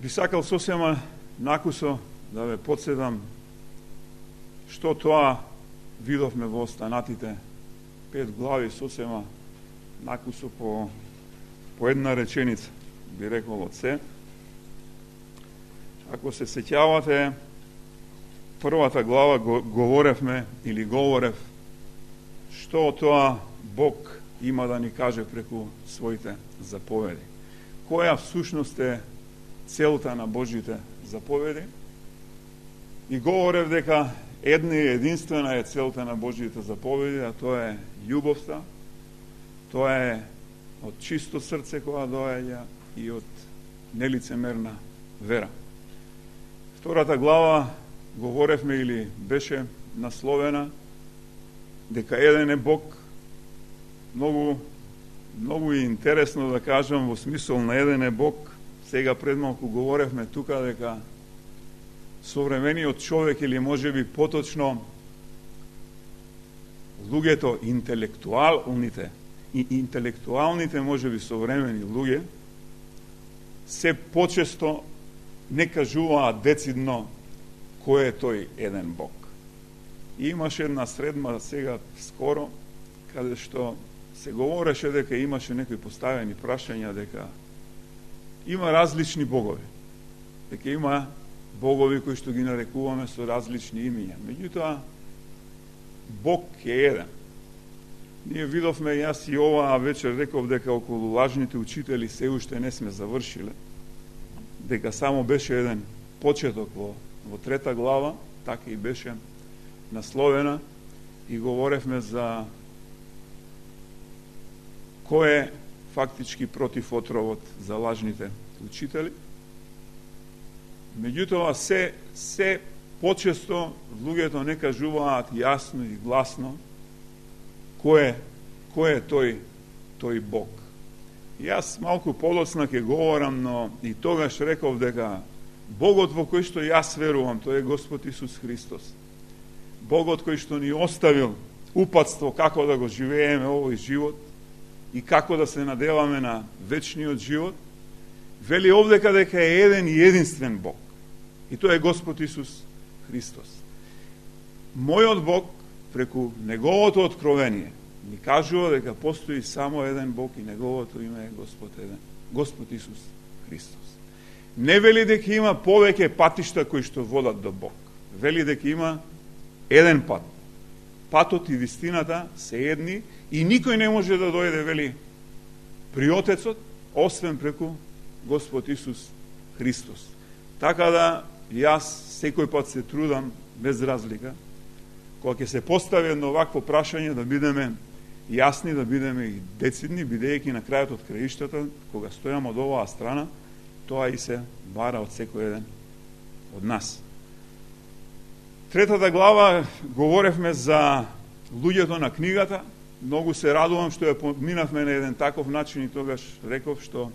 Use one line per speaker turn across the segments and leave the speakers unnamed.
Би сакал сосема накусо да ве подсетам што тоа видовме во останатите 5 глави, сосема накусо по една реченица, би рекол од се. Ако се сеќавате, првата глава говорев што тоа Бог има да ни каже преку своите заповеди. Која всушност е целта на Божите заповеди? И говорев дека една и единствена е целта на Божите заповеди, а тоа е љубовта, тоа е од чисто срце која доаѓа и од нелицемерна вера. Втората глава говоревме или беше насловена дека еден е Бог. Многу е интересно да кажам во смисол на еден е Бог. Сега пред малку говоревме тука дека современиот човек или можеби поточно луѓето интелектуалните можеби современи луѓе се почесто не кажуваат децидно кој е тој еден Бог. И имаше една средба сега скоро каде што се говореше дека имаше некои поставени прашања дека има различни богови. Дека има богови кои што ги нарекуваме со различни имиња. Меѓутоа, Бог е еден. Ние видовме, јас и оваа вечер реков дека околу лажните учители се уште не сме завршиле, дека само беше еден почеток во 3 глава, така и беше насловена, и говоревме за кој е фактички против отровот за лажните учители. Меѓутоа, се почесто луѓето не кажуваат јасно и гласно кој е тој Бог. Јас малку подоцна ќе говорам, но и тогаш реков дека Богот во кој што јас верувам, тој е Господ Исус Христос. Богот кој што ни оставил упатство како да го живееме овој живот и како да се наделаме на вечниот живот, вели овдека дека е еден и единствен Бог. И тоа е Господ Исус Христос. Мојот Бог, преку Неговото откровение, ни кажува дека постои само еден Бог и Неговото име е Господ Исус Христос. Не вели дека има повеќе патишта кои што водат до Бог. Вели дека има еден пат. Патот и вистината се едни и никој не може да дојде, вели, при Отецот, освен преку Господ Исус Христос. Така да, јас секој пат се трудам, без разлика, кога ќе се постави едно вакво прашање, да бидеме јасни, да бидеме и децидни, бидејќи на крајот од краиштата, кога стојам од оваа страна, тоа и се бара од секој еден од нас. 3 глава говоревме за луѓето на книгата. Многу се радувам што ја поминавме на еден таков начин и тогаш реков што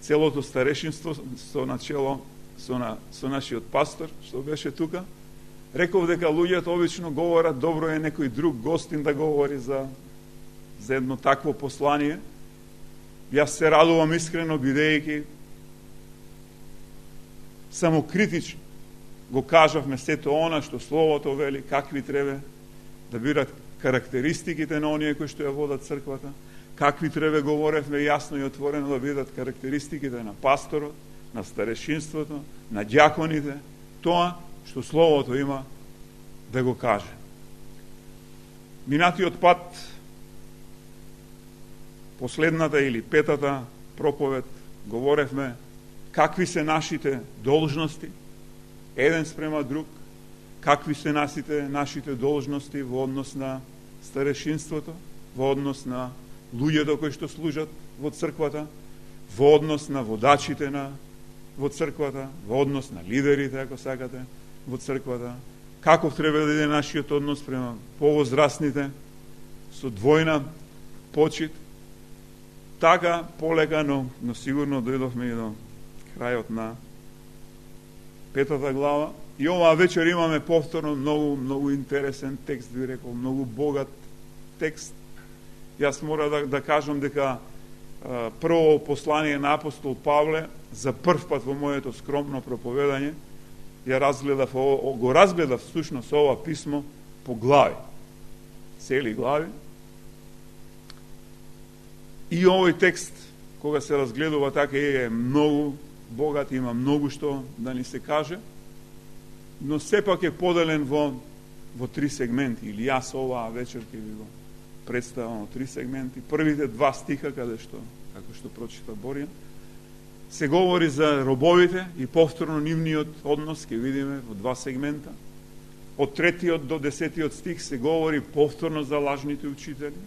целото старешинство со начело со нашиот пастор што беше тука, реков дека луѓето обично говорат добро е некој друг гостин да говори за едно такво послание. Јас се радувам искрено бидејќи самокритично го кажавме сето она што Словото вели, какви треба да бидат карактеристиките на оние кои што ја водат црквата, какви треба говоревме јасно и отворено да бидат карактеристиките на пасторот, на старешинството, на ѓаконите, тоа што Словото има да го каже. Минатиот пат, последната или 5-та проповед, говоревме какви се нашите должности, еден спрема друг, какви се нашите должности во однос на старешинството, во однос на луѓето кои што служат во црквата, во однос на водачите во црквата, во однос на лидерите, ако сакате, во црквата, каков треба да иде нашиот однос према повозрастните, со двојна почит. Така полека, но сигурно дојдовме и до крајот на 5-та глава. И оваа вечер имаме повторно многу интересен текст, би рекол, многу богат текст. Јас мора да кажам дека прво послание на апостол Павле, за прв пат во моето скромно проповедање, го разгледав всушност ова писмо по глави, цели глави. И овој текст, кога се разгледува така, е многу богат, има многу што да ни се каже, но сепак е поделен во три сегменти, или јас оваа вечер ќе ви го представам во три сегменти. Првите два стиха, како што прочита Борија, се говори за робовите и повторно нивниот однос, ќе видиме во два сегмента. Од 3 до 10 стих се говори повторно за лажните учители,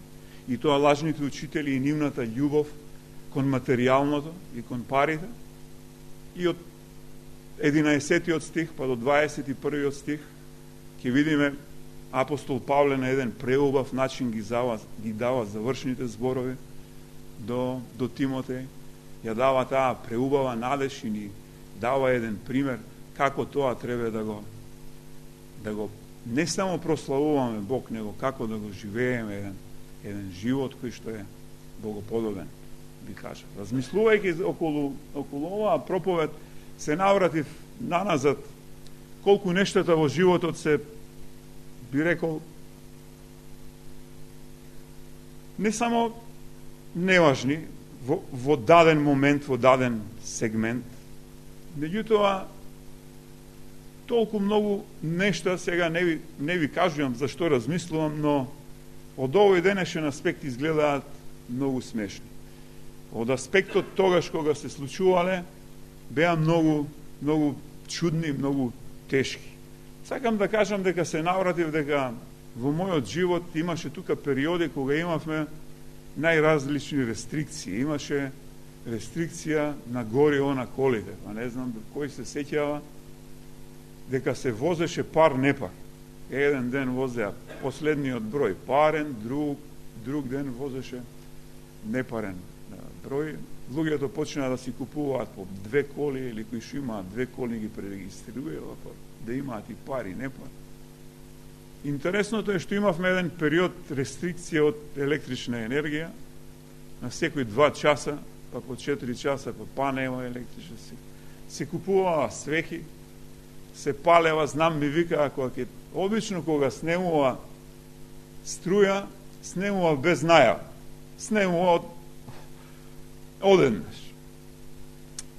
и тоа лажните учители и нивната љубов кон материјалното и кон парите. И од 11 стих па до 21 стих ќе видиме апостол Павле на еден преубав начин ги дава завршните зборови до Тимотеј, ја дава таа преубава надеж и ни дава еден пример како тоа треба да го не само прославуваме Бог, него како да го живееме еден живот кој што е богоподобен, би кажа. Размислувајќи околу оваа проповед, се навратив наназад колку нештата во животот се, би рекол, не само неважни во даден момент, во даден сегмент, меѓутоа толку многу нешта, сега не ви кажувам за што размислувам, но од овој денешен аспект изгледаат многу смешни. Од аспектот тогаш кога се случувале, беа многу чудни, многу тешки. Сакам да кажам дека се навратив дека во мојот живот имаше тука периоди кога имавме најразлични рестрикции. Имаше рестрикција на гориво на колите. Па не знам кој се сеќава дека се возеше пар-непар. Еден ден возеа последниот број парен, друг ден возеше непарен број. Луѓето почнаа да си купуваат по 2 коли, или кои што имаат 2 коли ги пререгистрируваат, да имаат и пари, не пари. Интересното е што имавме еден период рестрикција од електрична енергија, на секој 2 часа, па по 4 часа, па нема електрична се купуваа свеќи, се палева, знам ми викаа обично кога снемува струја, снемува без најава, снемува одеднаш.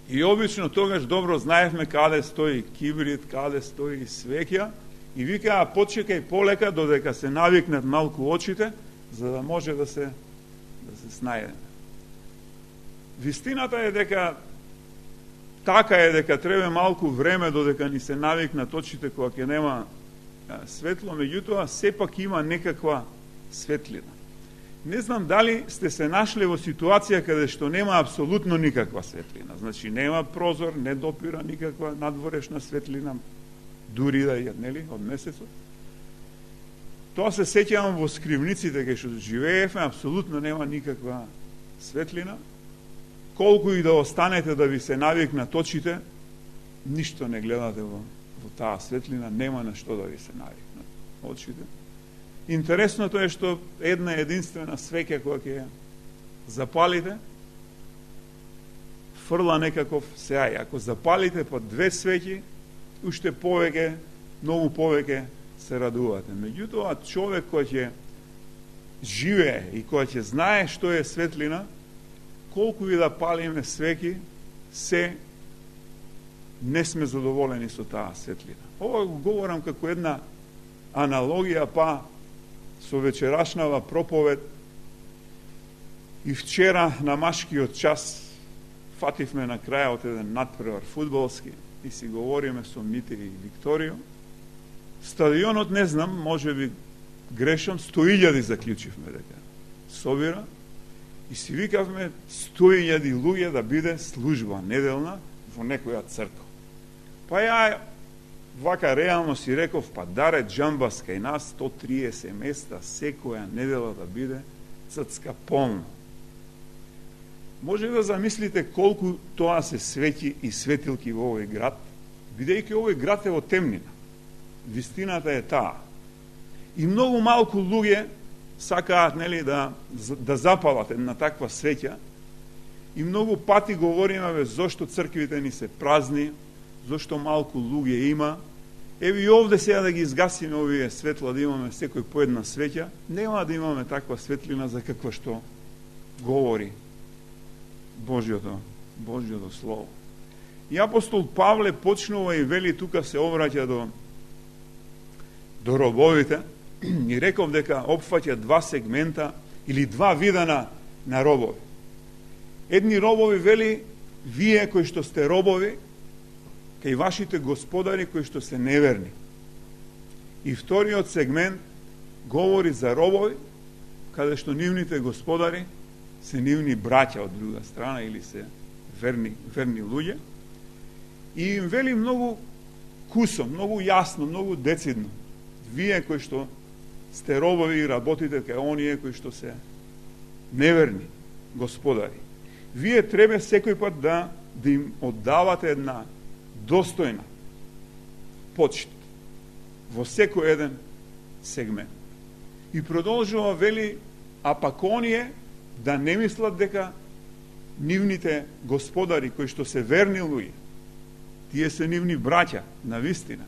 И обично тогаш добро знаевме каде стои кибрид, каде стои свеќа, и викаа почекај полека додека се навикнат малку очите, за да може да се снајдеме. Вистината е дека така е дека треба малку време додека ни се навикнат очите кога ќе нема светло, меѓутоа сепак има некаква светлина. Не знам дали сте се нашли во ситуација каде што нема апсолутно никаква светлина. Значи нема прозор, не допира никаква надворешна светлина, дури да ја, нели, од месецот. Тоа се сеќавам во скривниците кај што живеевме, апсолутно нема никаква светлина. Колку и да останете да ви се навикнат очите, ништо не гледате во таа светлина, нема на што да ви се навикнат очите. Интересното е што една единствена свеќа која ќе запалите, фрла некаков сеај. Ако запалите по 2 свеќи, уште повеќе, многу повеќе се радувате. Меѓутоа, човек кој ќе живее и кој ќе знае што е светлина, колку и да палиме свеќи, се не сме задоволени со таа светлина. Ова го говорам како една аналогија, па со вечерашнава проповед. И вчера на машкиот час фативме на крајот еден надпревар фудбалски и си говориме со Мите и Викторио. Стадионот, не знам, може би грешам, 100.000 заклучивме дека собира и си викавме 100.000 луѓе да биде служба неделна во некоја црква. Па ја вака реално си реков, па даре джамбас кај нас 130 места секоја недела да биде црцка полна. Може да замислите колку тоа се свети и светилки во овој град, бидејќи овој град е во темнина. Вистината е таа. И многу малку луѓе сакаат, нели, да запалат една таква свеќа, И многу пати говориме зошто црквите ни се празни, зошто малку луѓе има. Еви и овде сега да ги изгасиме овие светла, да имаме секој по една свеќа, нема да имаме таква светлина за каква што говори Божјото Слово. И апостол Павле почнува и вели, тука се обраќа до робовите, и реков дека опфаќа два сегмента или два вида на робови. Едни робови вели, вие кои што сте робови, кај вашите господари кои што се неверни. И вториот сегмент говори за робови, каде што нивните господари се нивни браќа од друга страна или се верни луѓе. И им вели многу кусо, многу јасно, многу децидно. Вие кои што сте робови и работите кај оние кои што се неверни господари. Вие треба секој пат да им оддавате една достојна почит во секој еден сегмент. И продолжува вели, а пак оние да не мислат дека нивните господари кои што се верни луѓе, тие се нивни браќа на вистина.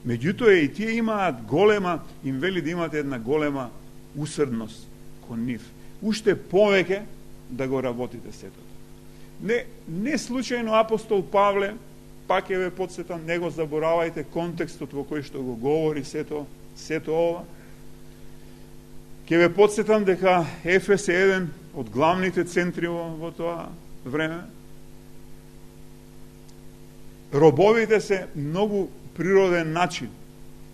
Меѓутоа и тие имаат голема, им вели да имате една голема усрдност кон нив. Уште повеќе да го работите сето. Не случајно апостол Павле, пак ќе ве подсетам, не го заборавајте контекстот во кој што го говори сето ова. Ќе ве подсетам дека Ефес е еден од главните центри во тоа време. Робовите се многу природен начин.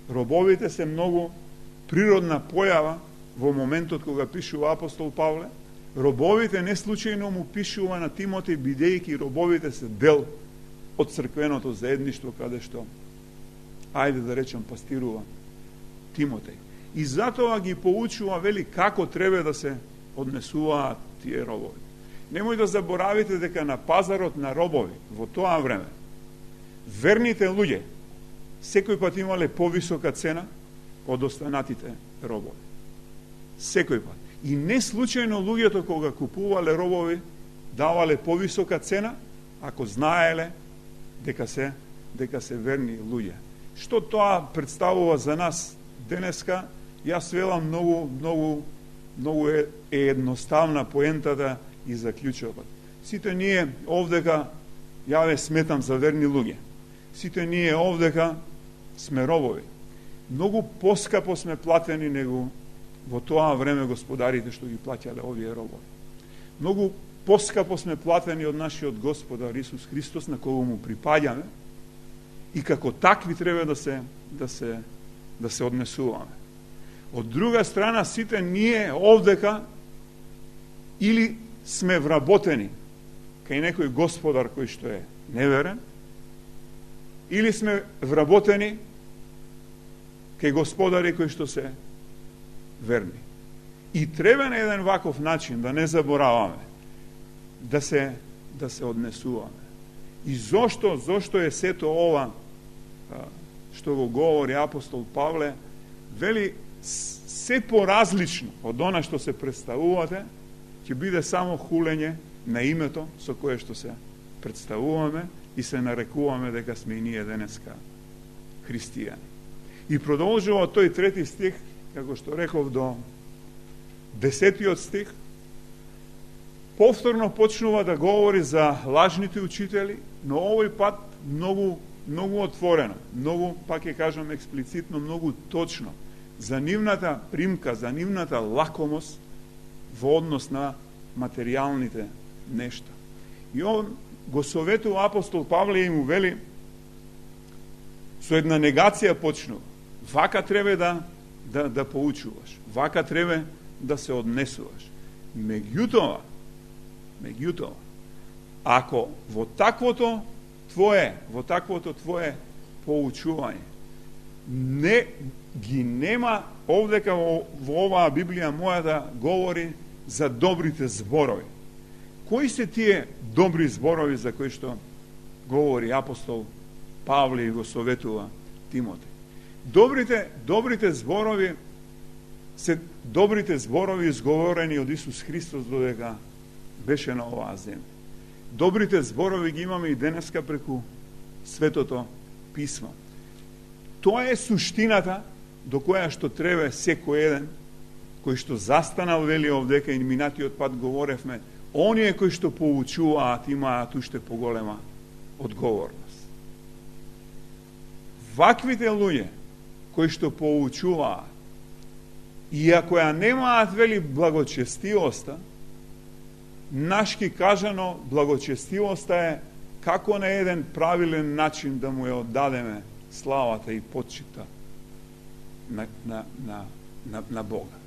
Робовите се многу природна појава во моментот кога пишува апостол Павле. Робовите не случајно му пишува на Тимотеј, бидејќи робовите се дел од црквеното заедништво каде што, ајде да речам, пастирува Тимотеј. И затоа ги поучува, вели, како треба да се однесуваат тие робови. Немој да заборавите дека на пазарот на робови во тоа време верните луѓе секој пат имале повисока цена од останатите робови. Секој пат. И не случајно луѓето кога купувале робови давале повисока цена ако знаеле дека се верни луѓе. Што тоа представува за нас денеска? Јас велам многу е едноставна поентата и заклучокот. Сите ние овдека, ја ве сметам за верни луѓе. Сите ние овдека сме робови. Многу поскапо сме платени него во тоа време господарите што ги плаќале овие робови. Многу поскапо сме платени од нашиот Господар Исус Христос, на кого му припаѓаме, и како такви треба да се однесуваме. Од друга страна, сите ние овдека или сме вработени кај некој господар кој што е неверен, или сме вработени кај господари кои што се верни. И треба на еден ваков начин, да не забораваме, да се однесуваме. И зошто е сето ова што го говори апостол Павле, вели, се поразлично од она што се представувате, ќе биде само хулење на името со кое што се представуваме и се нарекуваме дека сме и ние денеска христијани. И продолжува тој 3 стих, како што реков, до 10 стих, повторно почнува да говори за лажните учители, но овој пат многу отворено, многу, пак ќе кажам експлицитно, многу точно, за нивната примка, за нивната лакомост во однос на материјалните нешта. И он го советува апостол Павле и му вели, со една негација почнува. Вака треба да поучуваш, вака треба да се однесуваш. Меѓутоа, ако во таквото твое поучување не ги нема, овдека во оваа Библија моја да говори за добрите зборови. Кои се тие добри зборови за кои што говори апостол Павле и го советува Тимотеј? Добрите зборови се добрите зборови изговорени од Исус Христос додека беше на оваа земја. Добрите зборови ги имаме и денеска преку Светото Писмо. Тоа е суштината до која што треба секој еден кој што застанал, вели овдека, и минатиот пат говоревме, оние кои што поучуваат имаат уште поголема одговорност. Ваквите луѓе кои што поучуваат, иако ја немаат, вели, благочестивоста, нашки кажано, благочестивоста е како на еден правилен начин да му ја оддадеме славата и почита на Бога.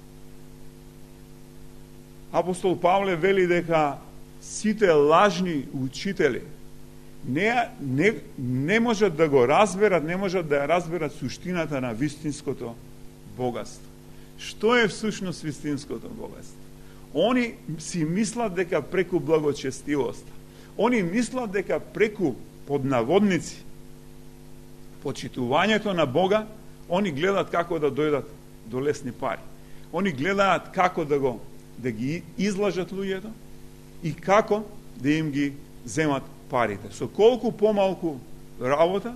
Апостол Павле вели дека сите лажни учители не можат да го разберат, не можат да ја разберат суштината на вистинското богатство. Што е всушност вистинското богатство? Они си мислат дека преку благочестивоста, они мислат дека преку, под наводници, почитувањето на Бога, они гледат како да дојдат до лесни пари. Они гледаат како да ги излажат луѓето и како да им ги земат парите. Со колку помалку работа,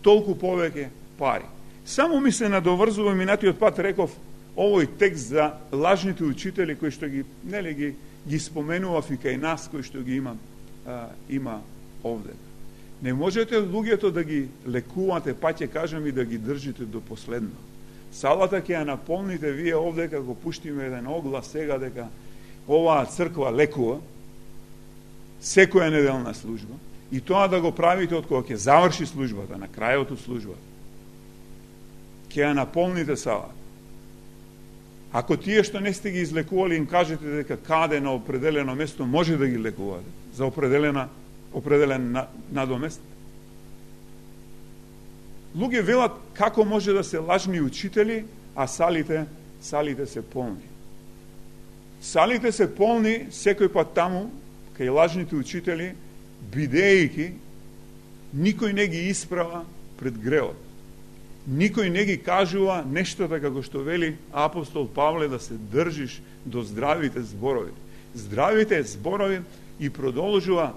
толку повеќе пари. Само ми се надоврзува, минатиот пат реков, овој текст за лажните учители кои што ги споменував и кај нас, кои што ги има овде. Не можете луѓето да ги лекувате, па ќе кажам, и да ги држите до последно. Салата ќе ја наполните вие овде, како пуштиме еден оглас сега дека оваа црква лекува секоја неделна служба, и тоа да го правите од кога ќе заврши службата, на крајот од службата. Ќе ја наполните салата. Ако тие што не сте ги излекували им кажете дека каде на определено место може да ги лекувате за определен надомест. Луѓе велат како може да се лажни учители, а салите се полни. Салите се полни секој пат таму, кај лажните учители, бидејќи никој не ги исправа пред греот. Никој не ги кажува нештата како што вели апостол Павле, да се држиш до здравите зборови. Здравите зборови, и продолжува,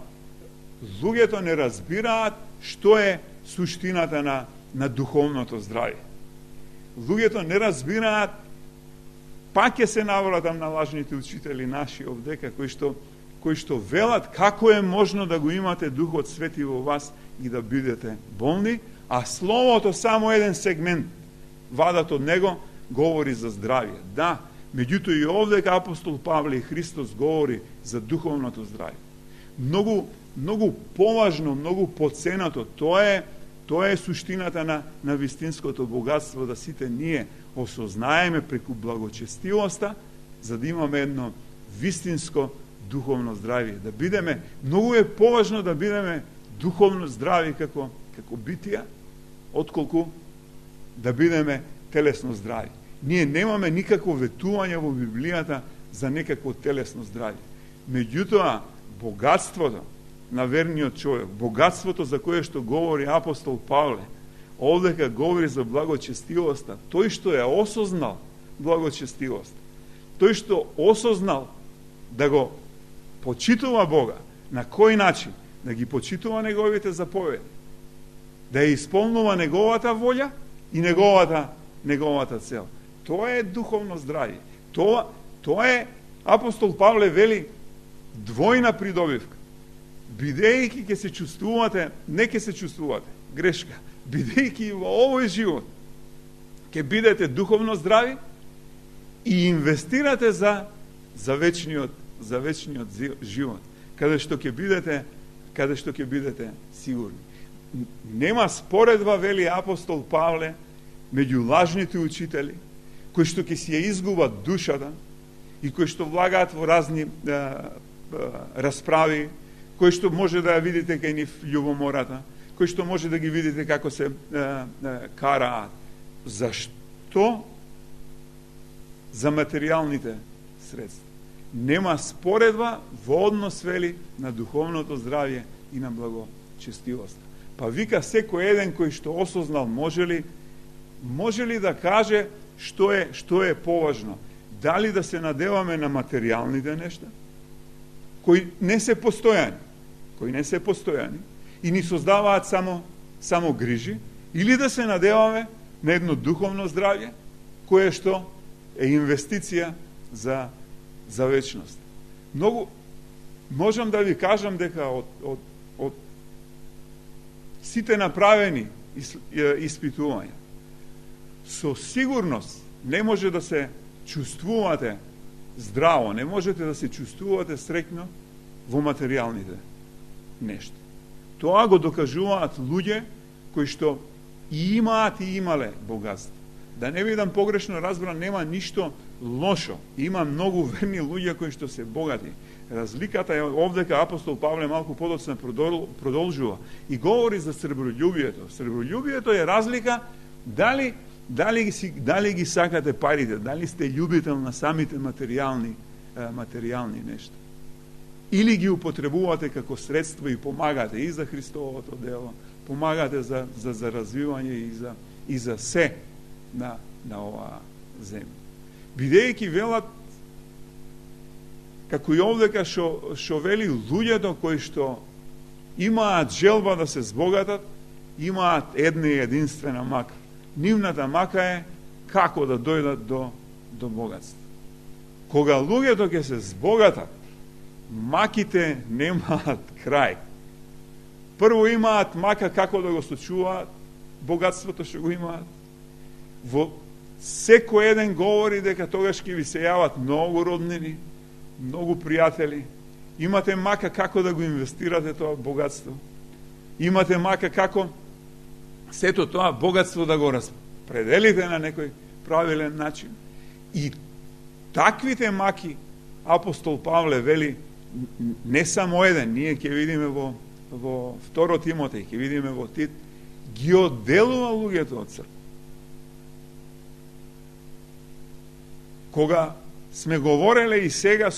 луѓето не разбираат што е суштината на духовното здравје. Луѓето не разбираат, пак ќе се навратам на лажните учители наши овдека, кои што велат како е можно да го имате Духот Свети во вас и да бидете болни, а Словото само еден сегмент, вадат од него, говори за здравје. Да, меѓутоа и овдека апостол Павле и Христос говори за духовното здравје. Многу поважно, многу поценато, тоа е суштината на вистинското богатство, да сите ние осознаеме преку благочестивоста, за да имаме едно вистинско духовно здравје. Да бидеме, многу е поважно да бидеме духовно здрави како битија, отколку да бидеме телесно здрави. Ние немаме никакво ветување во Библијата за некакво телесно здравје. Меѓутоа, богатството на верниот човек, богатството за кое што говори апостол Павле, овдека говори за благочестивоста, тој што е осознал благочестивоста, тој што осознал да го почитува Бога, на кој начин? Да ги почитува неговите заповеди, да ја исполнува неговата волја и неговата цел. Тоа е духовно здравје. Тоа е, апостол Павле вели, двојна придобивка. Бидејќи ќе се чувствувате, не ќе се чувствувате, грешка, бидејќи во овој живот ќе бидете духовно здрави и инвестирате за вечниот живот, каде што ќе бидете сигурни. Нема споредба, вели апостол Павле, меѓу лажните учители, кои што ќе си ја изгубат душата и кои што влагаат во разни расправи, кои што може да ја видите кај нив љубомората, кои што може да ги видите како се караат. Зашто? За материјалните средства. Нема споредба во однос, вели, на духовното здравје и на благочестивоста. Па вика секој еден кој што осознал, може ли да каже што е поважно? Дали да се надеваме на материјалните нешта? кои не се постојани и ни создаваат само грижи, или да се надеваме на едно духовно здравје, кое што е инвестиција за вечност. Многу можам да ви кажам дека од сите направени испитувања, со сигурност не може да се чувствувате здраво, не можете да се чувствувате среќно во материјалните нешта. Тоа го докажуваат луѓе кои што и имаат и имале богатство. Да не бидам погрешно разбран, нема ништо лошо. Има многу верни луѓе кои што се богати. Разликата е овдека апостол Павле малку подоцна продолжува и говори за среброљубието. Среброљубието е разлика дали ги сакате парите, дали сте љубител на самите материјални нешта. Или ги употребувате како средство и помагате и за Христовото дело, помагате за развивање и за се на оваа земја. Бидејќи велат, како и овдека што вели, луѓето кои што имаат желба да се збогатат, имаат една и единствена мака. Нивната мака е како да дојдат до богатство. Кога луѓето ќе се збогатат, маките немаат крај. Прво имаат мака како да го сочуваат богатството што го имаат. Во секој еден говори дека тогаш ќе ви се јават многу роднини, многу пријатели. Имате мака како да го инвестирате тоа богатство. Имате мака како сето тоа богатство да го распределите на некој правилен начин. И таквите маки, апостол Павле вели, не само еден, ние ќе видиме во 2 Тимотеј, ќе видиме во Тит, ги одделува луѓето од црква. Кога сме говореле и сега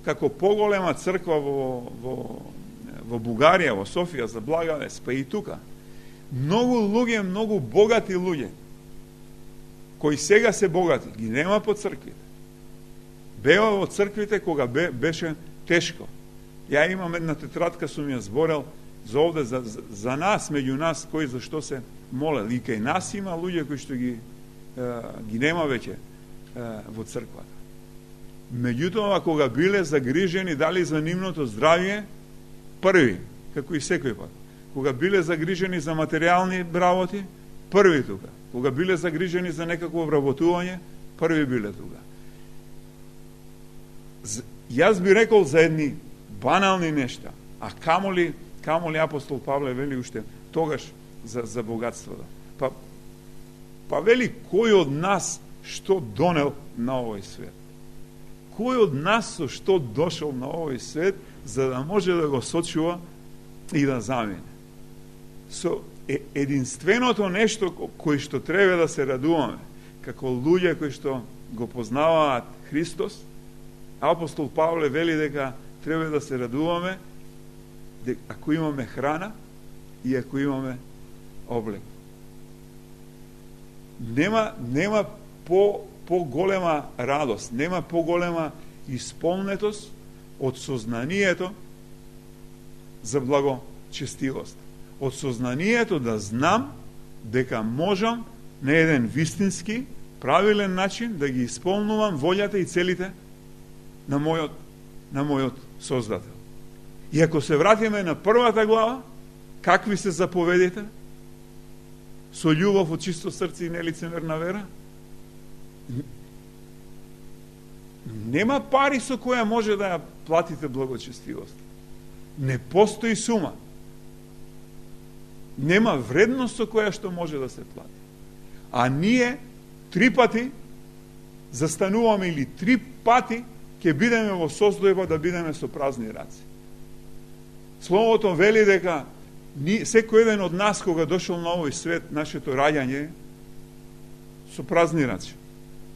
како поголема црква во Бугарија, во Софија, за благовест, па и тука, многу луѓе, многу богати луѓе, кои сега се богати, ги нема по црквите. Беа во црквите кога беше тешко. Ја имам една тетрадка, сум ја зборел за овде, за нас, меѓу нас, кои за што се молел. И кај нас има луѓе кои што ги нема веќе во црквата. Меѓутоа, кога биле загрижени дали за нивното здравје, први, како и секој пат. Кога биле загрижени за материјални работи, први тука. Кога биле загрижени за некакво вработување, први биле тука. Јас би рекол за едни банални нешта, а камоли апостол Павле вели уште тогаш за богатството. Па вели кој од нас што донел на овој свет? Кој од нас со што дошол на овој свет за да може да го сочува и да замине? Со единственото нешто кој што треба да се радуваме, како луѓе кои што го познаваат Христос, апостол Павле вели дека треба да се радуваме ако имаме храна и ако имаме облек. Нема по-голема радост, нема по-голема исполнетост од сознанието за благочестивост. Од сознанието да знам дека можам на еден вистински, правилен начин да ги исполнувам волјата и целите на мојот Создател. И ако се вратиме на првата глава, какви се заповедите? Со љубов од чисто срце и нелицемерна вера? Нема пари со која може да ја платите благочестивост. Не постои сума. Нема вредност со која што може да се плати. А ние 3 пати застануваме или 3 пати ќе бидеме во состојба да бидеме со празни раци. Словото вели дека секој еден од нас кога дошол на овој свет, нашето раѓање со празни раци.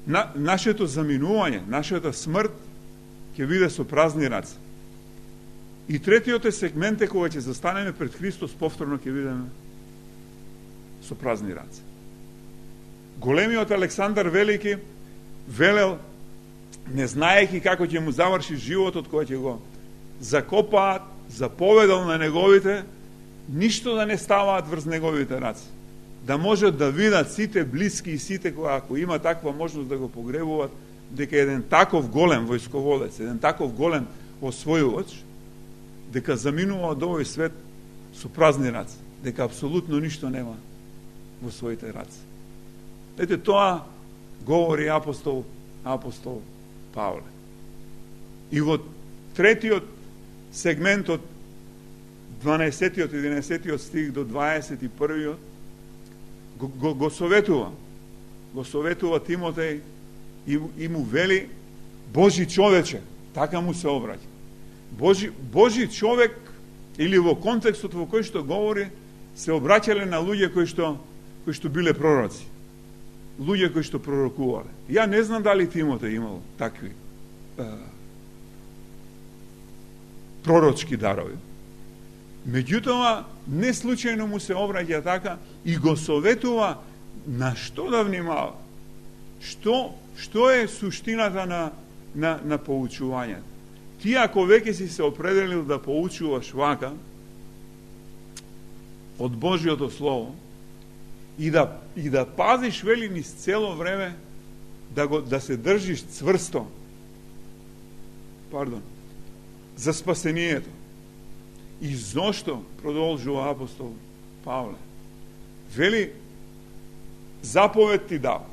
Нашето заминување, нашата смрт ќе биде со празни раци. И третиот сегмент е кога ќе застанеме пред Христос, повторно ќе бидеме со празни раци. Големиот Александар Велики велел, не знаејќи како ќе му заврши животот, кога ќе го закопаат, заповедал на неговите, ништо да не ставаат врз неговите раци. Да можат да видат сите блиски и сите кои ако има таква можност да го погребуваат, дека еден таков голем војсководец, еден таков голем освојувач, дека заминува од овој свет со празни раци, дека апсолутно ништо нема во своите раци. Ете, тоа говори апостол Павле. И во третиот сегмент од 12-тиот, 11-тиот стих до 21-тиот го советува Тимотеј и му вели Божи човече, така му се обраќа. Божи човек, или во контекстот во кој што говори, се обраќале на луѓе кои што биле пророци. Луѓе кои што пророкувале. Ја не знам дали Тимотеј имал такви пророчки дарови. Меѓутоа, не случајно му се обраќа така и го советува на што да внимава. Што е суштината на поучувањето? Ти ако веќе си се определил да поучуваш вака од Божјото Слово и да пазиш вели низ цело време да се држиш цврсто за спасението. И зошто, продолжува апостол Павле, вели заповед ти дава,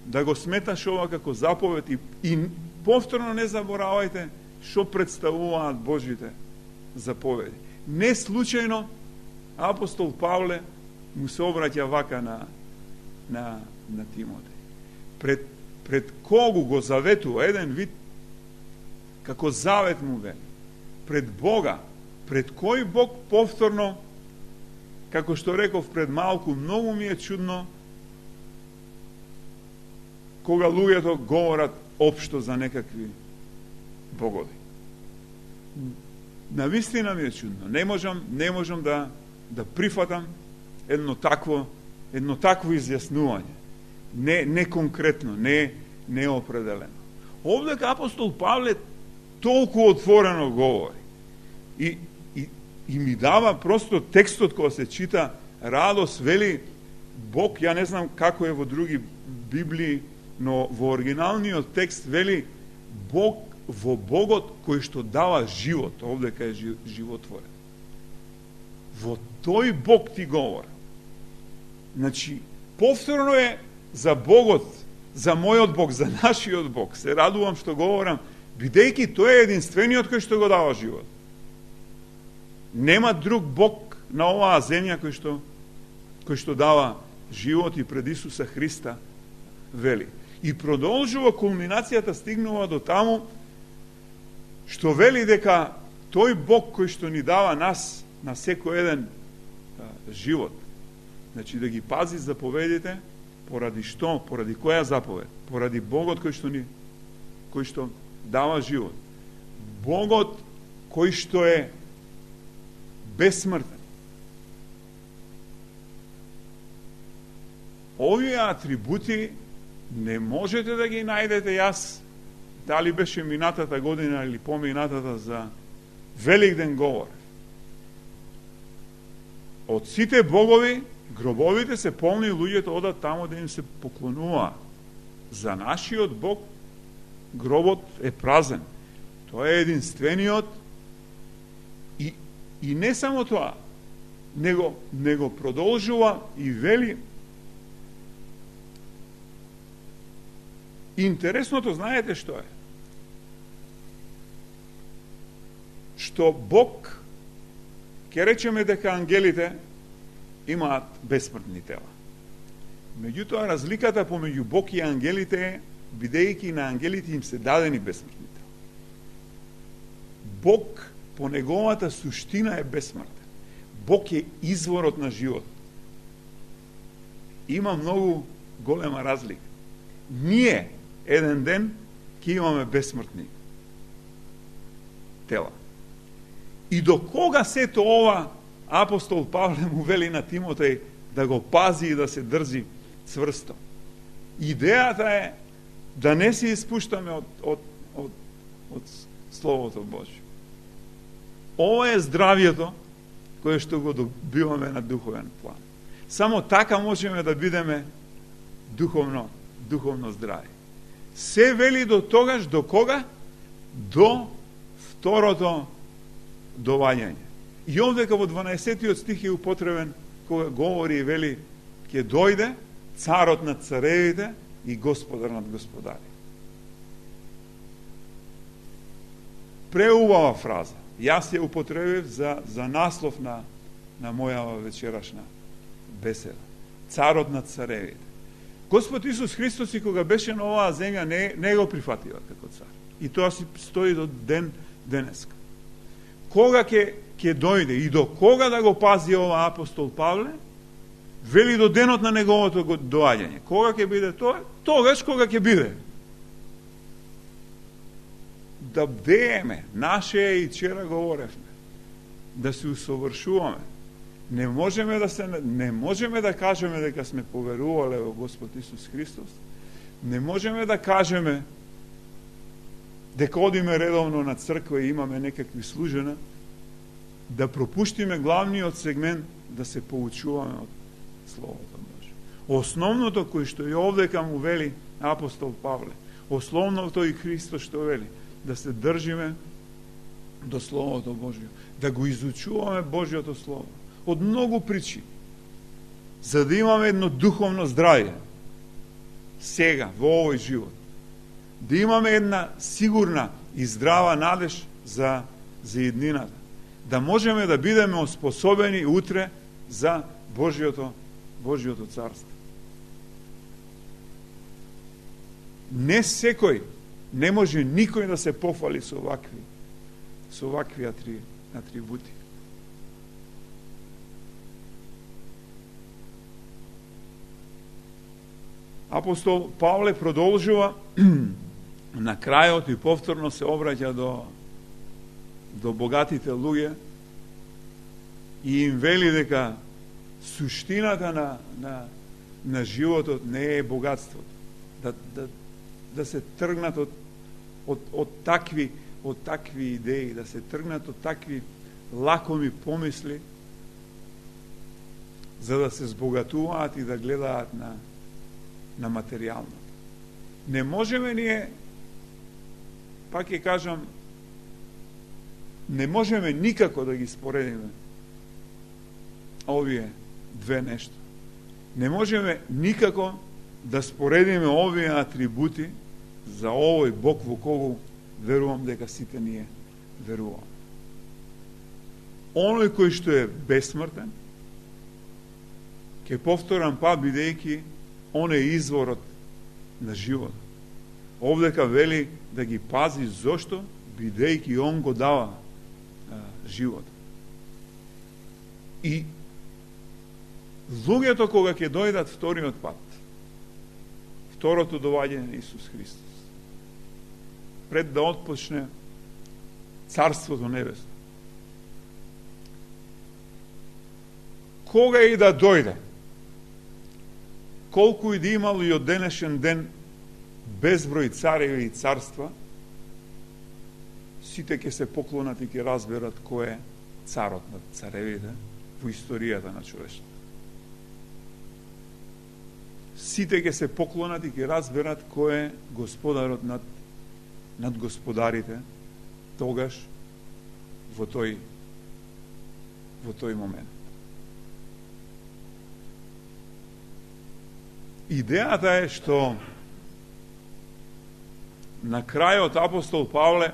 да го сметаш ова како заповед и повторно не заборавајте што представуваат Божите заповеди. Не случајно апостол Павле му се обраќа вака на Тимотеј. Пред кого го заветува, еден вид како завет му вели. Пред Бога, пред кој Бог повторно, како што реков пред малку, многу ми е чудно кога луѓето говорат општо за некакви богови. Навистина ми е чудно. Не можам да прифатам едно такво изјаснување. Не конкретно, не определено. Овде апостол Павле толку отворено говори. И ми дава просто текстот кога се чита радост, вели Бог, ја не знам како е во други Библии, но во оригиналниот текст вели Бог во Богот кој што дава живот, овде кај е животворен. Во тој Бог ти говори. Значи, повторно е за Богот, за мојот Бог, за нашиот Бог. Се радувам што говорам, бидејќи тој е единствениот кој што го дава живот. Нема друг Бог на оваа земја кој што дава живот и пред Исуса Христа вели. И продолжува, кулминацијата стигнува до таму што вели дека тој Бог кој што ни дава нас на секој еден живот, значи да ги пази заповедите, поради што? Поради која заповед? Поради Богот кој што дава живот. Богот кој што е безсмртен. Овие атрибути не можете да ги најдете. Јас, дали беше минатата година или поминатата, за Великден говор. Од сите богови, гробовите се полни, луѓето одат таму да им се поклонуваат. За нашиот Бог гробот е празен. Тој е единствениот и не само тоа, него продолжува и вели. Интересното, знаете што е? Што Бог, ќе речеме дека ангелите имаат безсмртни тела. Меѓутоа, разликата помеѓу Бог и ангелите е, бидејќи на ангелите им се дадени безсмртни тела. Бог по неговата суштина е безсмртен. Бог е изворот на живот. Има многу голема разлика. Ние еден ден ќе имаме безсмртни тела. И до кога сето ова апостол Павле му вели на Тимотеј да го пази и да се држи цврсто? Идејата е да не се испуштаме од Словото Божјо. ова е здравието кое што го добиваме на духовен план. Само така можеме да бидеме духовно здрави. Се вели до тогаш, до кога? До второто доваѓање. И овдека во 12 стих е употребен кога говори и вели ќе дојде царот над царевите и господар над господари. Преубава фраза. Јас ја употребив за наслов на моја вечерашна беседа. Царот над царевите. Господ Исус Христос и кога беше на оваа земја не го прифатива како цар. И тоа си стои до денеска. Кога ќе дојде и до кога да го пази ова апостол Павле, вели до денот на неговото доаѓање. Кога ќе биде тоа? Тогаш кога ќе биде. Да бдееме, наше и вчера говоревме, да се усовршуваме. Не можеме да кажеме дека сме поверувале во Господ Исус Христос. Не можеме да кажеме дека одиме редовно на црква и имаме некакви служена, да пропуштиме главниот сегмент да се поучуваме од Словото Божие. Основното кој што и овдека му вели апостол Павле, основното и Христос што вели, да се држиме до Словото Божие, да го изучуваме Божиото Слово, од многу причини, за да имаме едно духовно здравје, сега, во овој живот, да имаме една сигурна и здрава надеж за еднината, да можеме да бидеме оспособени утре за Божиото царство. Не секој, не може никој да се пофали со вакви атрибути. Апостол Павле продолжува на крајот и повторно се обраќа до богатите луѓе и им вели дека суштината на животот не е богатството. Да се тргнат од такви идеи, да се тргнат од такви лакоми помисли, за да се збогатуваат и да гледаат на материјално. Не можеме ние, пак ќе кажам, не можеме никако да ги споредиме овие две нешта. Не можеме никако да споредиме овие атрибути за овој Бог во кого верувам дека сите ние веруваме. Оној кој што е бесмртен, ќе повторам бидејќи он е изворот на живот. Овдека вели да ги пази, зошто? Бидејќи он го дава живот. И луѓето кога ќе дојдат вториот пат, второто доваѓање на Исус Христос, пред да отпочне Царството Небесно, кога и да дојде, колку и да имало и од денешен ден безброј цареви и царства, сите ќе се поклонат и ќе разберат кој е царот над царевите во историјата на човештвото. Сите ќе се поклонат и ќе разберат кој е господарот над господарите тогаш во тој момент. Идејата е што на крајот апостол Павле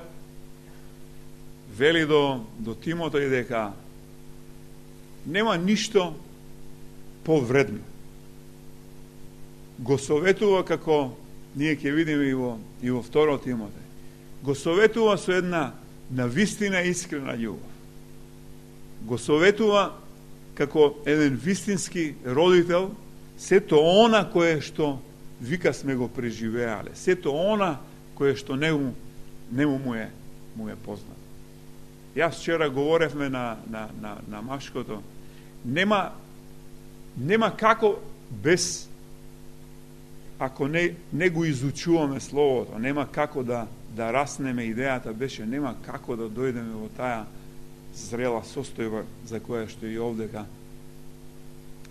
вели до Тимотеј дека нема ништо повредно. Го советува, како ние ќе видиме и во второ Тимотеј, го советува со една навистина искрена љубов. Го советува како еден вистински родител, сето она кое што вика сме го преживеале, сето она кое што нему му е познато. Јас вчера говоревме на машкото, нема како без, ако не го изучуваме Словото, нема како да раснеме идејата, беше нема како да дојдеме во таа зрела состојба за која што и овдека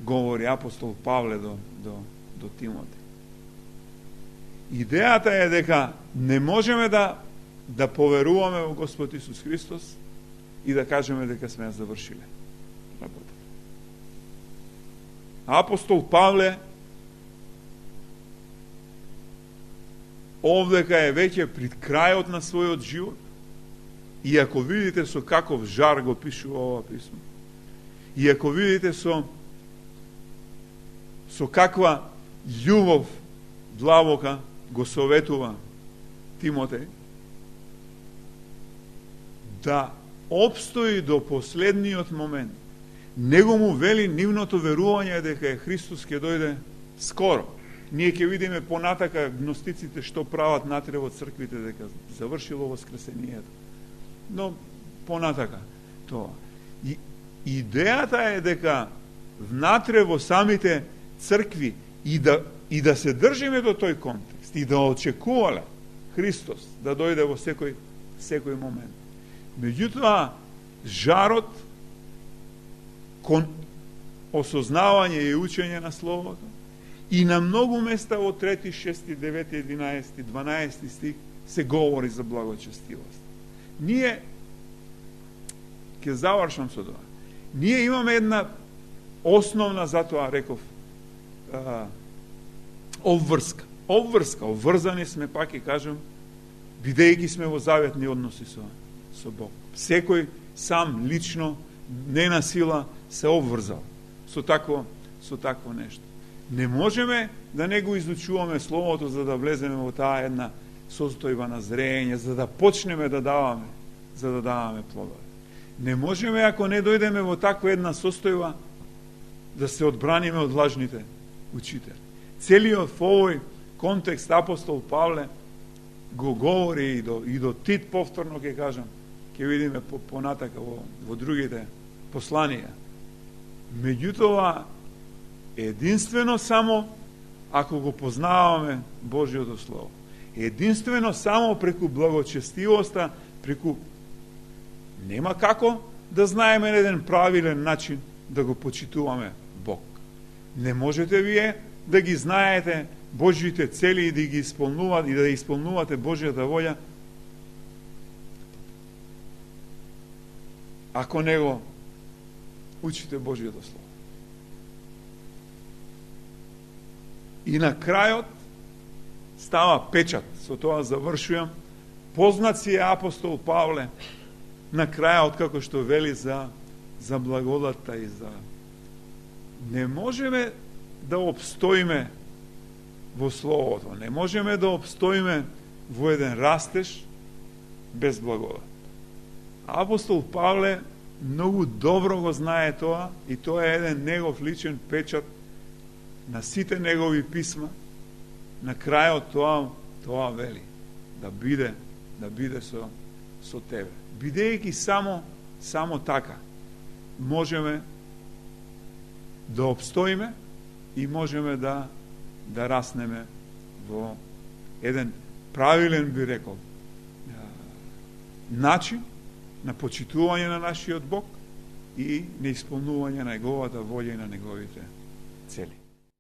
говори апостол Павле до Тимоте. Идејата е дека не можеме да поверуваме во Господ Исус Христос и да кажеме дека сме ја завршиле работа. Апостол Павле овдека е веќе пред крајот на својот живот, и ако видите со каков жар го пишува ова писмо, и ако видите со каква љубов длабока го советува Тимотеј да обстои до последниот момент. Него му вели нивното верување дека Христос ќе дојде скоро. Ние ќе видиме понатака гностиците што прават натре во црквите дека завршило воскресението. Но понатака тоа. И идејата е дека внатре во самите цркви и да се држиме до тој контекст и да очекувале Христос да дојде во секој момент. Меѓутоа, жарот кон осознавање и учење на Словото и на многу места во 3, 6, 9, 11, 12 стих се говори за благочестивост. Ние, ќе завршам со тоа, ние имаме една основна, затоа реков, обврзани сме, пак и кажем, бидејќи сме во заветни односи со Бог. Секој сам, лично, не на сила, се обврзал со такво нешто. Не можеме да не го изучуваме Словото за да влеземе во таа една состојба на зрење, за да почнеме да даваме плодови. Не можеме, ако не дојдеме во таква една состојба, да се одбраниме од лажните учители. Целиот овој контекст апостол Павле го говори и до Тит, повторно ќе кажам, ќе видиме понатака во другите посланија. Меѓутоа, единствено само ако го познаваме Божјото Слово. Единствено само преку благочестивоста, нема како да знаеме на еден правилен начин да го почитуваме Бог. Не можете вие да ги знаете Божјите цели и да ги исполнувате, и да исполнувате Божјата волја, ако не го учите Божјото Слово. И на крајот става печат, со тоа завршувам. Познат си е апостол Павле на крајот, како што вели за благодатта и за... Не можеме да обстоиме во Словото, не можеме да обстоиме во еден растеж без благодат. Апостол Павле многу добро го знае тоа и тоа е еден негов личен печат на сите негови писма. На крајот тоа вели да биде со тебе. Бидејќи само така можеме да обстоиме и можеме да раснеме во еден правилен, би рекол, начин на почитување на нашиот Бог и на исполнување на неговата волја и на неговите цели.